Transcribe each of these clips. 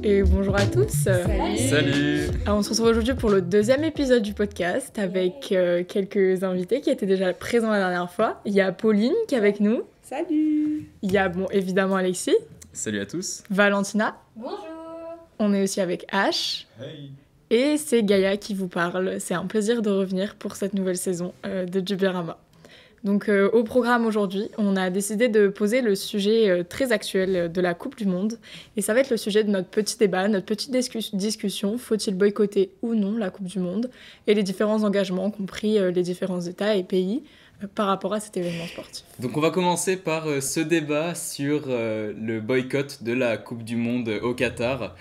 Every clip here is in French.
et bonjour à tous. Salut. Alors, on se retrouve aujourd'hui pour le deuxième épisode du podcast avec quelques invités qui étaient déjà présents la dernière fois. Il y a Pauline qui est avec nous. Salut. Il y a évidemment Alexis. Salut à tous. Valentina. Bonjour. On est aussi avec Ash. Hey. Et c'est Gaïa qui vous parle. C'est un plaisir de revenir pour cette nouvelle saison de Jubérama. Donc au programme aujourd'hui, on a décidé de poser le sujet très actuel de la Coupe du Monde. Et ça va être le sujet de notre petit débat, notre petite discussion. Faut-il boycotter ou non la Coupe du Monde? Et les différents engagements qu'ont pris les différents États et pays par rapport à cet événement sportif. Donc on va commencer par ce débat sur le boycott de la Coupe du Monde au Qatar.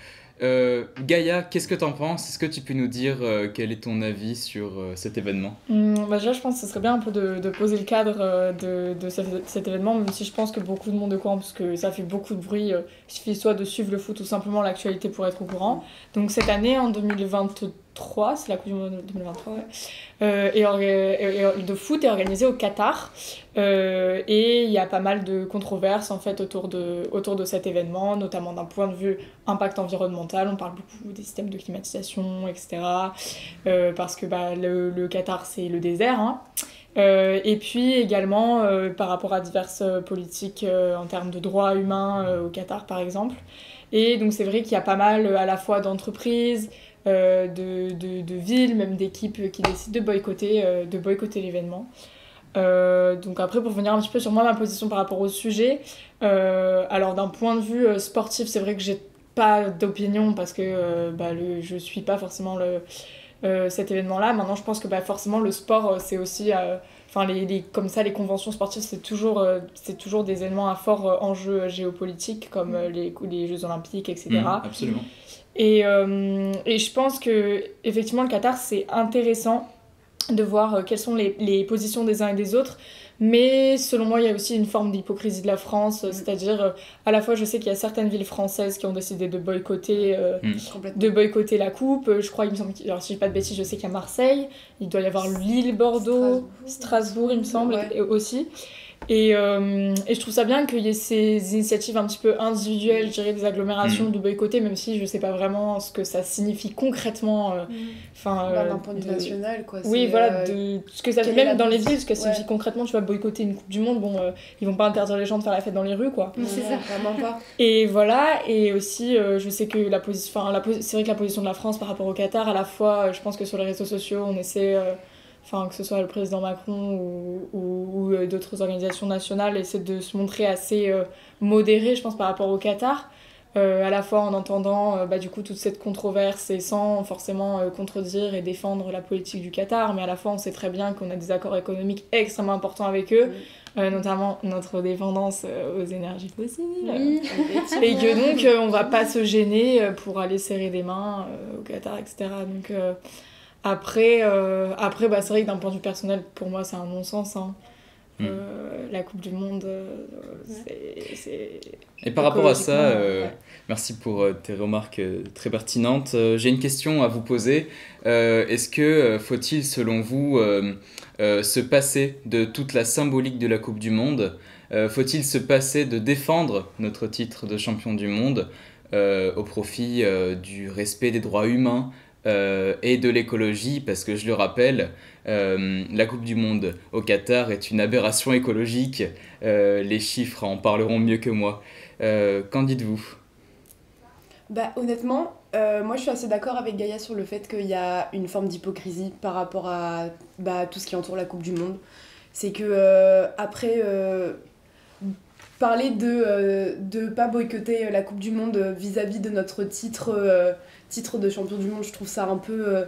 Gaïa, qu'est-ce que t'en penses? Est-ce que tu peux nous dire quel est ton avis sur cet événement? Déjà, je pense que ce serait bien un peu de poser le cadre de cet événement, même si je pense que beaucoup de monde est au courant, parce que ça fait beaucoup de bruit. Il suffit soit de suivre le foot ou simplement l'actualité pour être au courant. Donc cette année, en 2023, c'est la Coupe du Monde 2023, de foot est organisée au Qatar. Et il y a pas mal de controverses en fait autour de cet événement, notamment d'un point de vue impact environnemental. On parle beaucoup des systèmes de climatisation, etc. Parce que le Qatar c'est le désert, hein. Et puis également par rapport à diverses politiques en termes de droits humains au Qatar par exemple. Et donc c'est vrai qu'il y a pas mal à la fois d'entreprises, de villes, même d'équipes qui décident de boycotter l'événement. Donc après, pour venir un petit peu sur moi, ma position par rapport au sujet, alors d'un point de vue sportif, c'est vrai que j'ai pas d'opinion parce que je suis pas forcément cet événement-là. Maintenant, je pense que forcément le sport, c'est aussi comme ça, les conventions sportives, c'est toujours des éléments à fort enjeu géopolitique comme les Jeux Olympiques, etc. Absolument. Et je pense que effectivement le Qatar, c'est intéressant de voir quelles sont les positions des uns et des autres, mais selon moi il y a aussi une forme d'hypocrisie de la France, c'est-à-dire à la fois je sais qu'il y a certaines villes françaises qui ont décidé de boycotter la coupe. Je crois, il me semble, alors si je dis pas de bêtises, je sais qu'il y a Marseille, il doit y avoir Lille, Bordeaux, Strasbourg il me semble, aussi. Et je trouve ça bien qu'il y ait ces initiatives un petit peu individuelles, je dirais, des agglomérations de boycotter, même si je sais pas vraiment ce que ça signifie concrètement. D'un point de vue national, quoi. Oui, voilà, ce que ça fait même dans les villes, ce que ça signifie concrètement, tu vas boycotter une Coupe du Monde, ils vont pas interdire les gens de faire la fête dans les rues, quoi. C'est ça, vraiment pas. Et voilà, et aussi, je sais que c'est vrai que la position de la France par rapport au Qatar, à la fois, je pense que sur les réseaux sociaux, on essaie... que ce soit le président Macron ou d'autres organisations nationales, essaient de se montrer assez modérés, je pense, par rapport au Qatar, à la fois en entendant du coup toute cette controverse et sans forcément contredire et défendre la politique du Qatar, mais à la fois on sait très bien qu'on a des accords économiques extrêmement importants avec eux, notamment notre dépendance aux énergies fossiles, et que donc on va pas se gêner pour aller serrer des mains au Qatar, etc. Donc Après, c'est vrai que d'un point de vue personnel, pour moi, c'est un non-sens. Hein. La Coupe du Monde, c'est... Et par rapport à ça, merci pour tes remarques très pertinentes. J'ai une question à vous poser. Est-ce que faut-il, selon vous, se passer de toute la symbolique de la Coupe du Monde? Faut-il se passer de défendre notre titre de champion du monde au profit du respect des droits humains et de l'écologie, parce que je le rappelle, la Coupe du Monde au Qatar est une aberration écologique. Les chiffres en parleront mieux que moi. Qu'en dites-vous? Honnêtement, moi je suis assez d'accord avec Gaïa sur le fait qu'il y a une forme d'hypocrisie par rapport à tout ce qui entoure la Coupe du Monde. C'est que après parler de pas boycotter la Coupe du Monde vis-à-vis de notre titre de champion du monde, je trouve ça un peu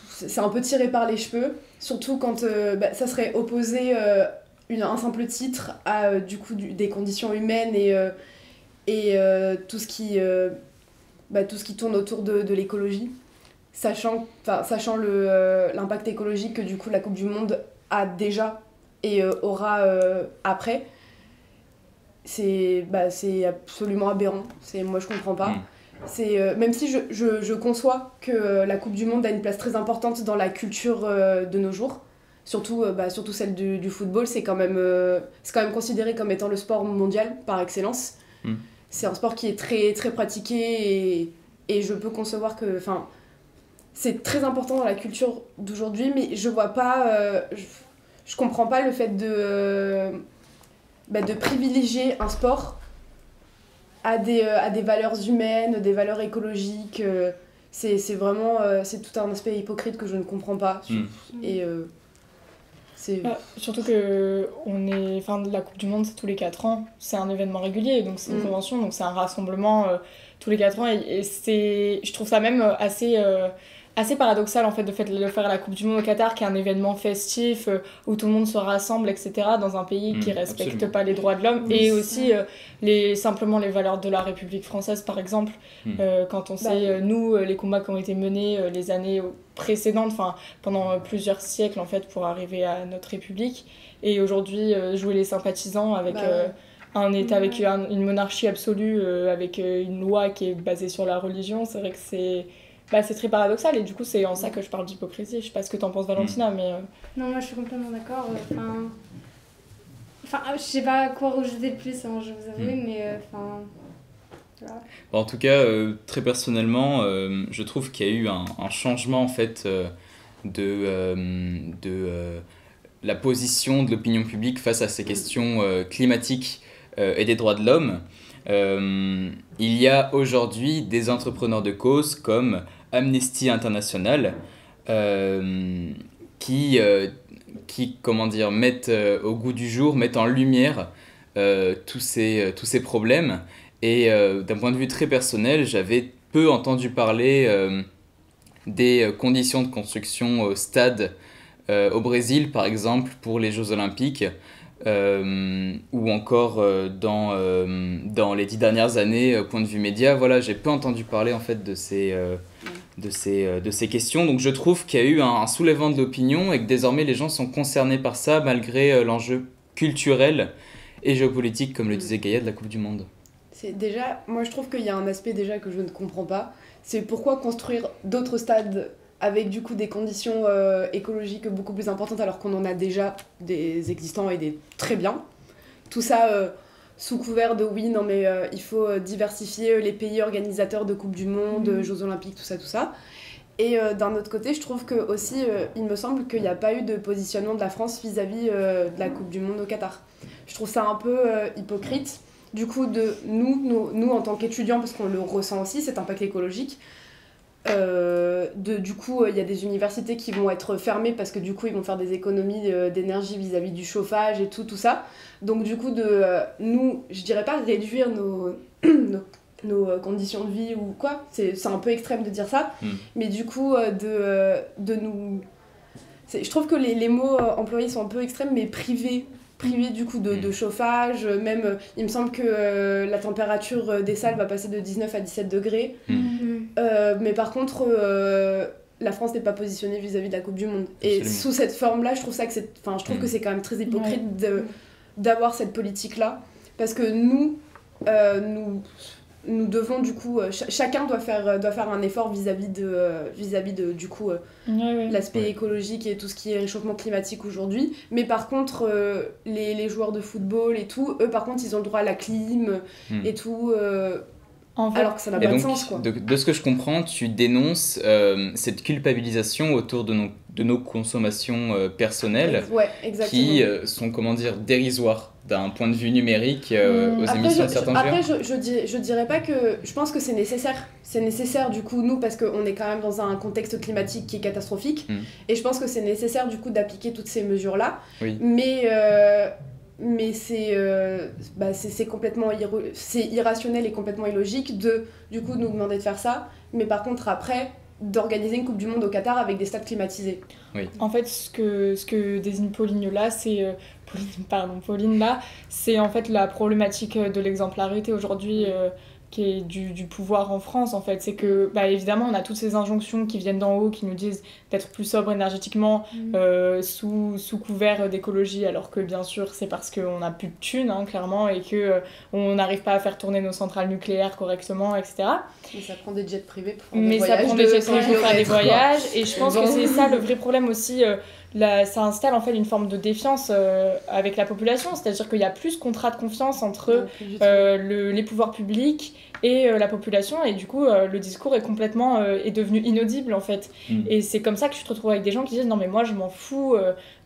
c'est un peu tiré par les cheveux, surtout quand ça serait opposer un simple titre à du coup des conditions humaines et tout ce qui tourne autour de l'écologie, sachant l'impact écologique que du coup la Coupe du Monde a déjà et aura après. C'est absolument aberrant. Moi je comprends pas. Même si je conçois que la Coupe du Monde a une place très importante dans la culture de nos jours, surtout celle du football, c'est quand même considéré comme étant le sport mondial par excellence. c'est un sport qui est très, très pratiqué et je peux concevoir que... Enfin, c'est très important dans la culture d'aujourd'hui, mais je vois pas... je comprends pas le fait de privilégier un sport à des valeurs humaines, des valeurs écologiques. C'est vraiment... c'est tout un aspect hypocrite que je ne comprends pas. Et... surtout que la Coupe du Monde, c'est tous les 4 ans. C'est un événement régulier, donc c'est une convention, donc c'est un rassemblement tous les 4 ans. Et je trouve ça même assez paradoxal en fait, de faire la Coupe du Monde au Qatar, qui est un événement festif où tout le monde se rassemble, etc., dans un pays qui respecte absolument. pas les droits de l'homme, et aussi simplement les valeurs de la République française, par exemple. Quand on sait, nous, les combats qui ont été menés les années précédentes, pendant plusieurs siècles en fait, pour arriver à notre République, et aujourd'hui jouer les sympathisants avec un État, avec une monarchie absolue, avec une loi qui est basée sur la religion, c'est vrai que c'est très paradoxal, et du coup c'est en ça que je parle d'hypocrisie. Je sais pas ce que t'en penses, Valentina, mais... Non, moi je suis complètement d'accord. Je sais pas quoi rajouter de plus, je vous avoue, mais voilà. En tout cas, très personnellement, je trouve qu'il y a eu un changement en fait de la position de l'opinion publique face à ces questions climatiques et des droits de l'homme. Il y a aujourd'hui des entrepreneurs de cause comme Amnesty International qui comment dire, mettent au goût du jour, mettent en lumière tous ces problèmes. Et d'un point de vue très personnel, j'avais peu entendu parler des conditions de construction au stade au Brésil, par exemple, pour les Jeux Olympiques, ou encore dans les 10 dernières années, au point de vue média. Voilà, j'ai peu entendu parler en fait de ces questions. Donc je trouve qu'il y a eu un soulèvement de l'opinion et que désormais les gens sont concernés par ça, malgré l'enjeu culturel et géopolitique, comme le disait Gaïa, de la Coupe du Monde. Moi je trouve qu'il y a un aspect déjà que je ne comprends pas, c'est pourquoi construire d'autres stades avec du coup des conditions écologiques beaucoup plus importantes alors qu'on en a déjà des existants et des très bien. Tout ça sous couvert de il faut diversifier les pays organisateurs de Coupe du Monde, Jeux Olympiques, tout ça. Et d'un autre côté, je trouve que aussi, il me semble qu'il n'y a pas eu de positionnement de la France vis-à-vis de la Coupe du Monde au Qatar. Je trouve ça un peu hypocrite. Du coup, de nous en tant qu'étudiants, parce qu'on le ressent aussi, cet impact écologique, du coup, il y a des universités qui vont être fermées parce que du coup, ils vont faire des économies d'énergie vis-à-vis du chauffage et tout ça. Donc du coup, nous, je dirais pas réduire nos conditions de vie ou quoi, c'est un peu extrême de dire ça, mais du coup, de nous... Je trouve que les mots employés sont un peu extrêmes, mais privés du coup de chauffage, même il me semble que la température des salles va passer de 19 à 17 degrés, mais par contre la France n'est pas positionnée vis-à-vis de la Coupe du Monde. Et absolument. Sous cette forme-là, je trouve que c'est quand même très hypocrite d'avoir cette politique-là, parce que nous devons du coup, chacun doit faire un effort vis-à-vis de du coup l'aspect écologique et tout ce qui est réchauffement climatique aujourd'hui, mais par contre les joueurs de football et tout, eux par contre ils ont le droit à la clim et tout, en fait, alors que ça n'a pas de sens quoi. De ce que je comprends, tu dénonces cette culpabilisation autour de nos consommations personnelles, qui sont comment dire dérisoires d'un point de vue numérique aux émissions de certains géants. Après, je dirais pas que... Je pense que c'est nécessaire. C'est nécessaire, du coup, nous, parce qu'on est quand même dans un contexte climatique qui est catastrophique. Et je pense que c'est nécessaire, du coup, d'appliquer toutes ces mesures-là. Oui. Mais c'est complètement... c'est irrationnel et complètement illogique de, du coup, nous demander de faire ça. Mais par contre, après, d'organiser une Coupe du Monde au Qatar avec des stades climatisés. Oui. En fait, ce que désigne Pauline là, c'est... Pauline là, c'est en fait la problématique de l'exemplarité aujourd'hui qui est du pouvoir en France en fait. C'est que évidemment on a toutes ces injonctions qui viennent d'en haut qui nous disent d'être plus sobre énergétiquement sous couvert d'écologie, alors que bien sûr c'est parce qu'on n'a plus de thunes clairement, et qu'on n'arrive pas à faire tourner nos centrales nucléaires correctement, etc. Mais ça prend des jets privés pour faire des voyages. Et je pense que c'est ça le vrai problème aussi ça installe en fait une forme de défiance avec la population, c'est-à-dire qu'il y a plus contrat de confiance entre les pouvoirs publics et la population, et du coup le discours est complètement est devenu inaudible en fait. Et c'est comme ça que tu te retrouves avec des gens qui disent non mais moi je m'en fous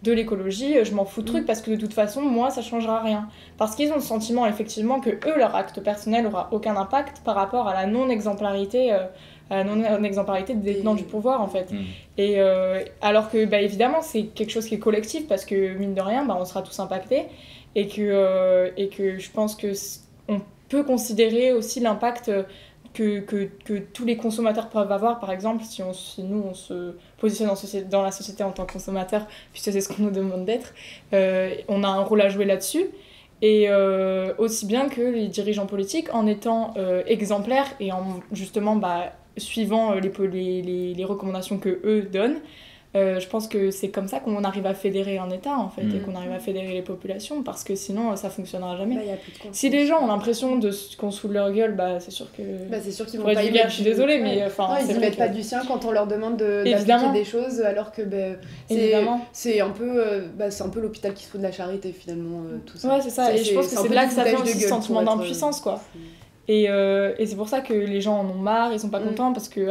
de l'écologie, je m'en fous de trucs parce que de toute façon moi ça changera rien, parce qu'ils ont le sentiment effectivement que eux leur acte personnel aura aucun impact par rapport à la non-exemplarité des détenants du pouvoir en fait. Et alors que bah, évidemment c'est quelque chose qui est collectif parce que mine de rien bah, on sera tous impactés et que je pense que on peut considérer aussi l'impact que tous les consommateurs peuvent avoir, par exemple si nous on se positionne dans la société en tant que consommateur, puisque c'est ce qu'on nous demande d'être, on a un rôle à jouer là-dessus. Et aussi bien que les dirigeants politiques en étant exemplaires et en justement suivant les recommandations que eux donnent. Je pense que c'est comme ça qu'on arrive à fédérer un État en fait, et qu'on arrive à fédérer les populations, parce que sinon ça fonctionnera jamais. Si les gens ont l'impression qu'on se fout de leur gueule, c'est sûr que c'est sûr qu'ils vont pas y mettre. Je suis désolée, mais enfin ils y mettent pas du sien quand on leur demande d'appliquer des choses, alors que c'est un peu l'hôpital qui se fout de la charité finalement, tout ça. Ouais, c'est ça, et je pense que c'est là que ça vient aussi ce sentiment d'impuissance quoi. Et c'est pour ça que les gens en ont marre, ils sont pas contents, parce que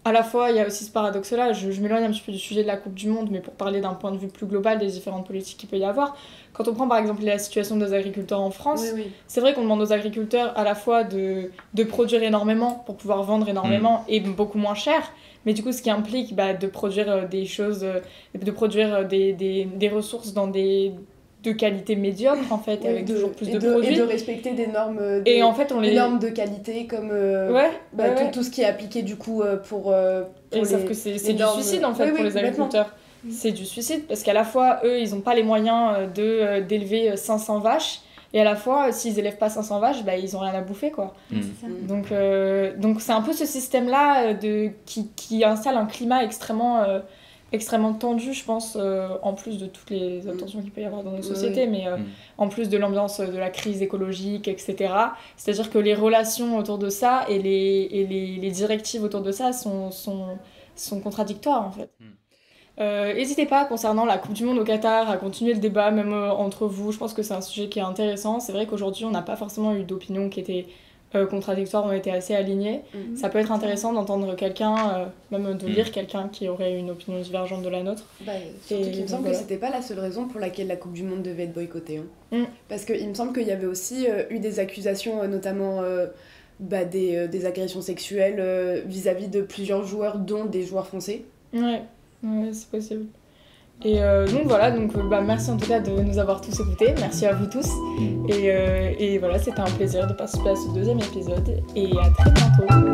à la fois, il y a aussi ce paradoxe-là, je m'éloigne un petit peu du sujet de la Coupe du Monde, mais pour parler d'un point de vue plus global des différentes politiques qu'il peut y avoir. Quand on prend par exemple la situation des agriculteurs en France, c'est vrai qu'on demande aux agriculteurs à la fois de produire énormément pour pouvoir vendre énormément et beaucoup moins cher, mais du coup ce qui implique de produire des choses, de produire des ressources dans de qualité médiocre en fait, avec toujours plus de produits. Et de respecter des normes, des normes de qualité comme tout ce qui est appliqué du coup pour sauf que c'est du suicide en fait pour les agriculteurs. C'est du suicide parce qu'à la fois eux ils n'ont pas les moyens d'élever 500 vaches, et à la fois s'ils élèvent pas 500 vaches ils ont rien à bouffer quoi. Donc c'est un peu ce système là qui installe un climat extrêmement tendu, je pense, en plus de toutes les tensions qu'il peut y avoir dans nos sociétés, mais en plus de l'ambiance de la crise écologique, etc. C'est-à-dire que les relations autour de ça et les directives autour de ça sont contradictoires, en fait. N'hésitez pas, concernant la Coupe du Monde au Qatar, à continuer le débat, même entre vous. Je pense que c'est un sujet qui est intéressant. C'est vrai qu'aujourd'hui, on n'a pas forcément eu d'opinions qui étaient contradictoires, on était assez alignés. Ça peut être intéressant d'entendre quelqu'un, même de lire quelqu'un qui aurait une opinion divergente de la nôtre. Surtout qu'il me semble que c'était pas la seule raison pour laquelle la Coupe du Monde devait être boycottée. Parce qu'il me semble qu'il y avait aussi eu des accusations, notamment des agressions sexuelles vis-à-vis de plusieurs joueurs, dont des joueurs français. Ouais, c'est possible. Et donc voilà, merci en tout cas de nous avoir tous écoutés, merci à vous tous, et voilà, c'était un plaisir de participer à ce 2e épisode, et à très bientôt.